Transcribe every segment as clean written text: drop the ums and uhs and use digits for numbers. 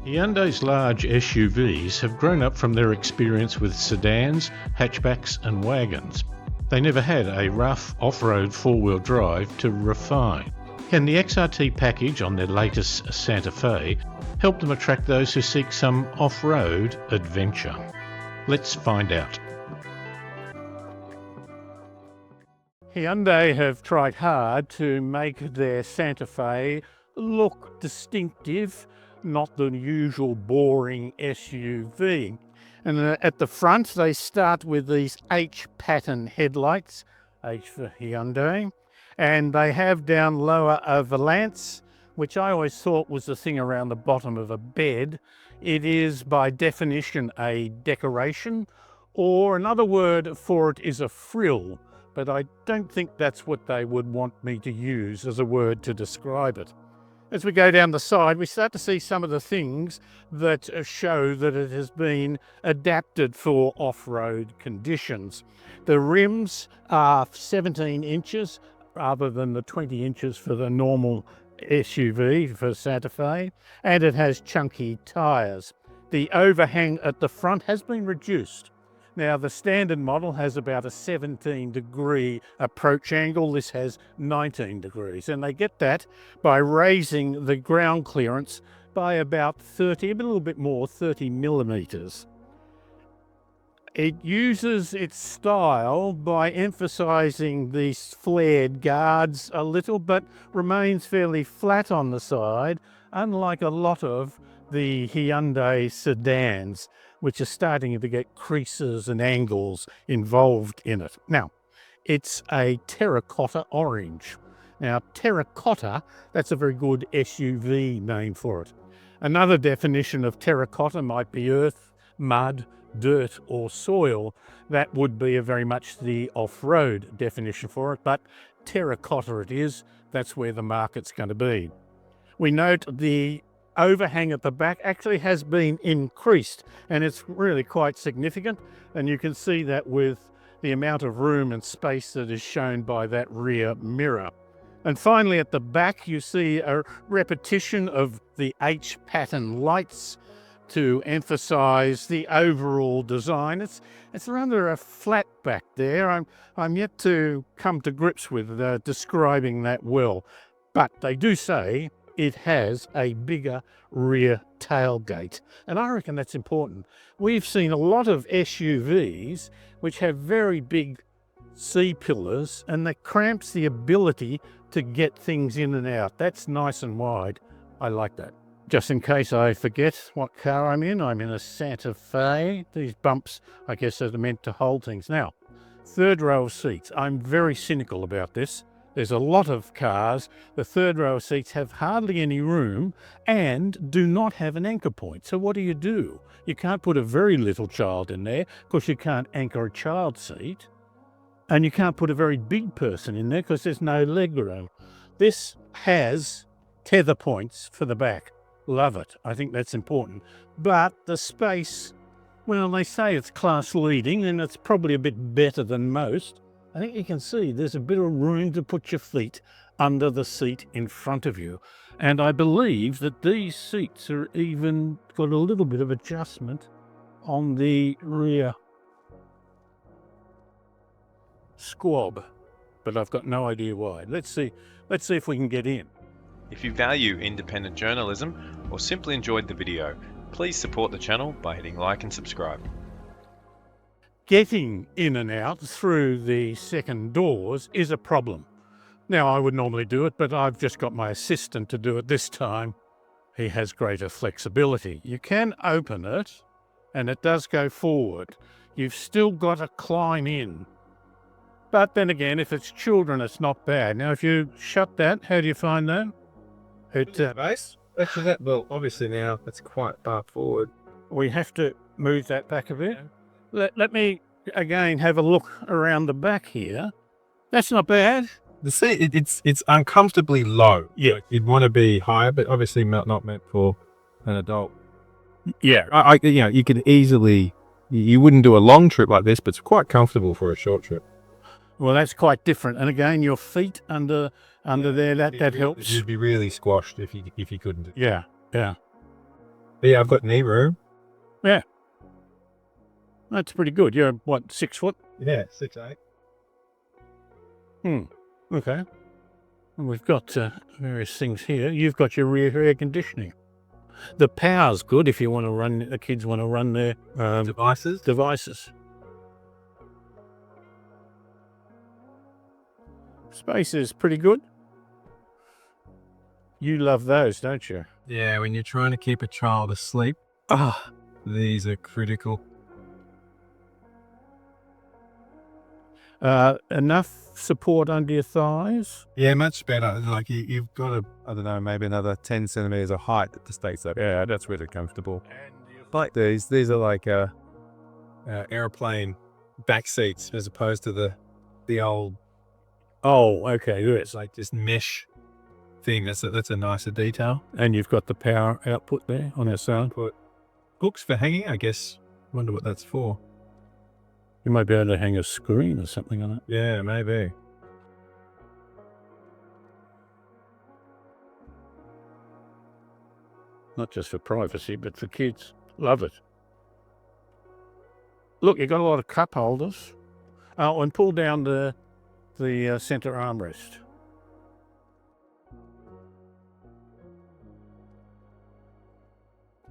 Hyundai's large SUVs have grown up from their experience with sedans, hatchbacks and wagons. They never had a rough off-road four-wheel drive to refine. Can the XRT package on their latest Santa Fe help them attract those who seek some off-road adventure? Let's find out. Hyundai have tried hard to make their Santa Fe look distinctive, not the usual boring SUV. And at the front they start with these H pattern headlights, H for Hyundai, and they have down lower a valance, which I always thought was the thing around the bottom of a bed. It is by definition a decoration, or another word for it is a frill, but I don't think that's what they would want me to use as a word to describe it. As we go down the side, we start to see some of the things that show that it has been adapted for off-road conditions. The rims are 17 inches rather than the 20 inches for the normal SUV for Santa Fe, and it has chunky tyres. The overhang at the front has been reduced. Now, the standard model has about a 17-degree approach angle. This has 19 degrees, and they get that by raising the ground clearance by about 30, a little bit more, 30 millimeters. It uses its style by emphasizing these flared guards a little, but remains fairly flat on the side, unlike a lot of the Hyundai sedans, which are starting to get creases and angles involved in it. Now, it's a terracotta orange. Now, terracotta, that's a very good SUV name for it. Another definition of terracotta might be earth, mud, dirt or soil. That would be very much the off-road definition for it, but terracotta it is. That's where the market's going to be. We note the overhang at the back actually has been increased, and it's really quite significant, and you can see that with the amount of room and space that is shown by that rear mirror. And finally at the back you see a repetition of the H pattern lights to emphasize the overall design. It's rather a flat back there. I'm yet to come to grips with describing that well, but they do say it has a bigger rear tailgate, and I reckon that's important. We've seen a lot of SUVs which have very big C-pillars, and that cramps the ability to get things in and out. That's nice and wide. I like that. Just in case I forget what car I'm in a Santa Fe. These bumps, I guess, are meant to hold things. Now, third row of seats. I'm very cynical about this. There's a lot of cars, the third row of seats have hardly any room and do not have an anchor point. So what do? You can't put a very little child in there because you can't anchor a child seat. And you can't put a very big person in there because there's no leg room. This has tether points for the back. Love it. I think that's important. But the space, well, they say it's class leading and it's probably a bit better than most. I think you can see there's a bit of room to put your feet under the seat in front of you. And I believe that these seats are even got a little bit of adjustment on the rear squab, but I've got no idea why. Let's see if we can get in. If you value independent journalism or simply enjoyed the video, please support the channel by hitting like and subscribe. Getting in and out through the second doors is a problem. Now, I would normally do it, but I've just got my assistant to do it this time. He has greater flexibility. You can open it, and it does go forward. You've still got to climb in. But then again, if it's children, it's not bad. Now, if you shut that, how do you find that? Base? Actually, that, well, obviously now it's quite far forward. We have to move that back a bit. Let me again have a look around the back here. That's not bad. The seat, it's uncomfortably low. Yeah. Like, you'd want to be higher, but obviously not meant for an adult. Yeah. You could easily, you wouldn't do a long trip like this, but it's quite comfortable for a short trip. Well, that's quite different. And again, your feet under there, that helps. You'd be really squashed if you couldn't. Yeah. But yeah, I've got knee room. Yeah. That's pretty good. You're, what, 6 foot? Yeah, 6'8". Okay. And we've got various things here. You've got your rear air conditioning. The power's good if you want to run, the kids want to run their devices. Space is pretty good. You love those, don't you? Yeah, when you're trying to keep a child asleep, these are critical. Enough support under your thighs? Yeah, much better. Like you've got I don't know, maybe another 10 centimeters of height that just stays up. Yeah, that's really comfortable. Like these are like airplane back seats as opposed to the old. Oh, okay. Good. It's like this mesh thing. That's a nicer detail. And you've got the power output there on that side. Put hooks for hanging, I guess. Wonder what that's for. You might be able to hang a screen or something on it. Yeah, maybe. Not just for privacy, but for kids. Love it. Look, you've got a lot of cup holders. Oh, and pull down the center armrest.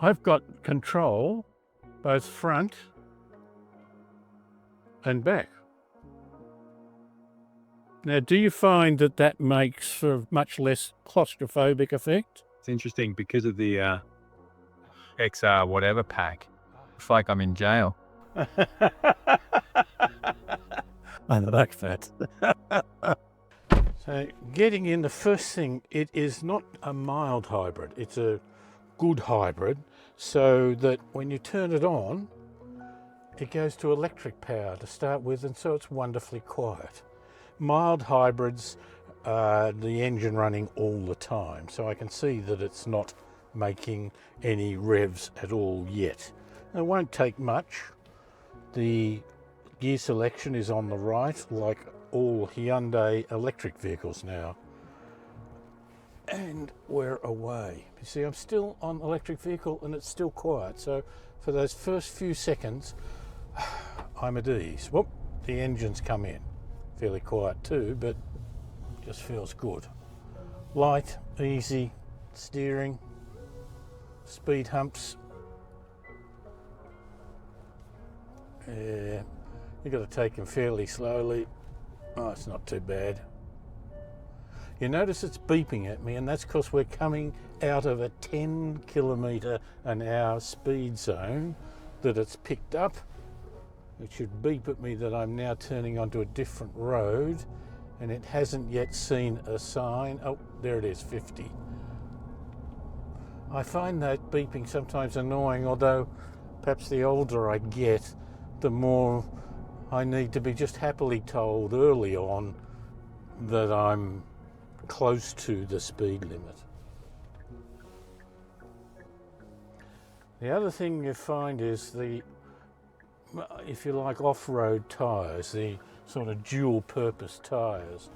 I've got control both front and back. Now, do you find that makes for a much less claustrophobic effect? It's interesting because of the XR whatever pack. It's like I'm in jail. I like that. So getting in, the first thing, it is not a mild hybrid. It's a good hybrid, so that when you turn it on, it goes to electric power to start with, and so it's wonderfully quiet. Mild hybrids, the engine running all the time, so I can see that it's not making any revs at all yet. It won't take much. The gear selection is on the right, like all Hyundai electric vehicles now. And we're away. You see, I'm still on electric vehicle and it's still quiet. So for those first few seconds, I'm at ease. Whoop, the engine's come in. Fairly quiet too, but just feels good. Light, easy steering, speed humps. Yeah, you've got to take them fairly slowly. Oh, it's not too bad. You notice it's beeping at me, and that's because we're coming out of a 10 kilometre an hour speed zone that it's picked up. It should beep at me that I'm now turning onto a different road, and it hasn't yet seen a sign. Oh, there it is, 50. I find that beeping sometimes annoying, although perhaps the older I get, the more I need to be just happily told early on that I'm close to the speed limit. The other thing you find is the, if you like, off-road tyres, the sort of dual purpose tyres.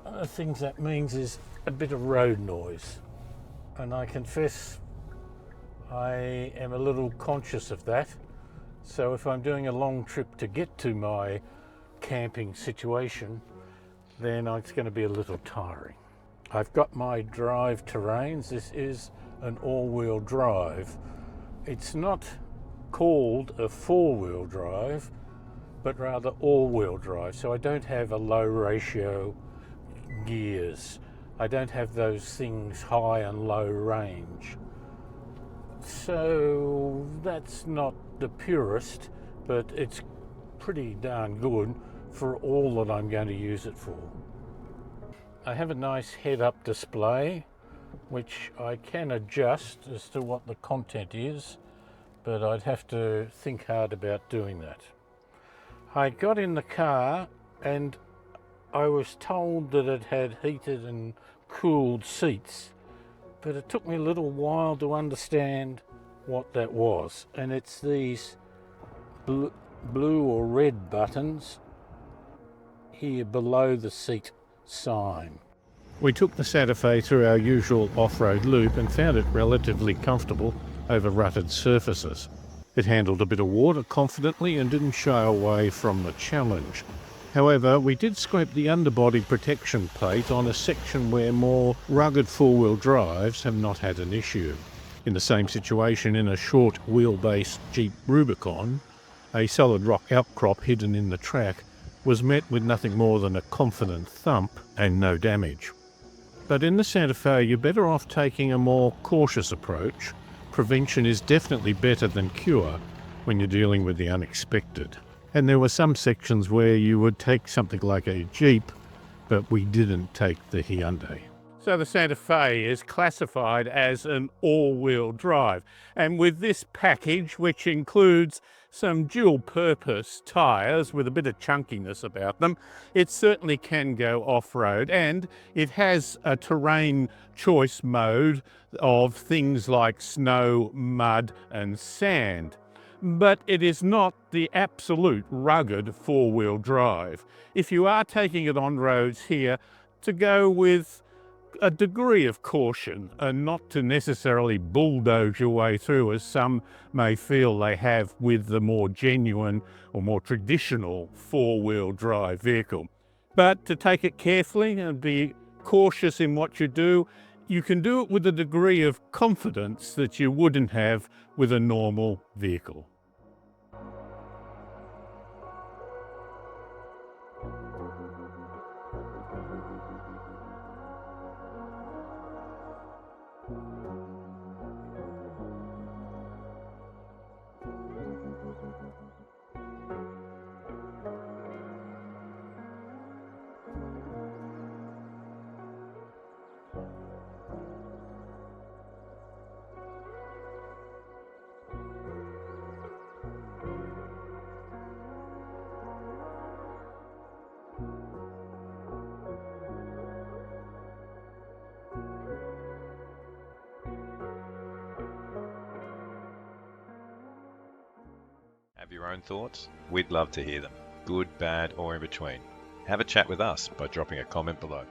One of the things that means is a bit of road noise, and I confess I am a little conscious of that. So if I'm doing a long trip to get to my camping situation, then it's going to be a little tiring. I've got my drive terrains. This is an all-wheel drive. It's not called a four-wheel drive, but rather all-wheel drive. So I don't have a low ratio gears. I don't have those things high and low range. So that's not the purest, but it's pretty darn good for all that I'm going to use it for. I have a nice head-up display, which I can adjust as to what the content is, but I'd have to think hard about doing that. I got in the car and I was told that it had heated and cooled seats, but it took me a little while to understand what that was. And it's these blue or red buttons here below the seat sign. We took the Santa Fe through our usual off-road loop and found it relatively comfortable over rutted surfaces. It handled a bit of water confidently and didn't shy away from the challenge. However, we did scrape the underbody protection plate on a section where more rugged four-wheel drives have not had an issue. In the same situation in a short wheelbase Jeep Rubicon, a solid rock outcrop hidden in the track was met with nothing more than a confident thump and no damage. But in the Santa Fe, you're better off taking a more cautious approach. Prevention is definitely better than cure when you're dealing with the unexpected. And there were some sections where you would take something like a Jeep, but we didn't take the Hyundai. So the Santa Fe is classified as an all-wheel drive, and with this package, which includes some dual-purpose tyres with a bit of chunkiness about them, it certainly can go off-road, and it has a terrain choice mode of things like snow, mud and sand. But it is not the absolute rugged four-wheel drive. If you are taking it on roads here, to go with a degree of caution and not to necessarily bulldoze your way through as some may feel they have with the more genuine or more traditional four-wheel drive vehicle. But to take it carefully and be cautious in what you do, you can do it with a degree of confidence that you wouldn't have with a normal vehicle. Have your own thoughts? We'd love to hear them. Good, bad, or in between. Have a chat with us by dropping a comment below.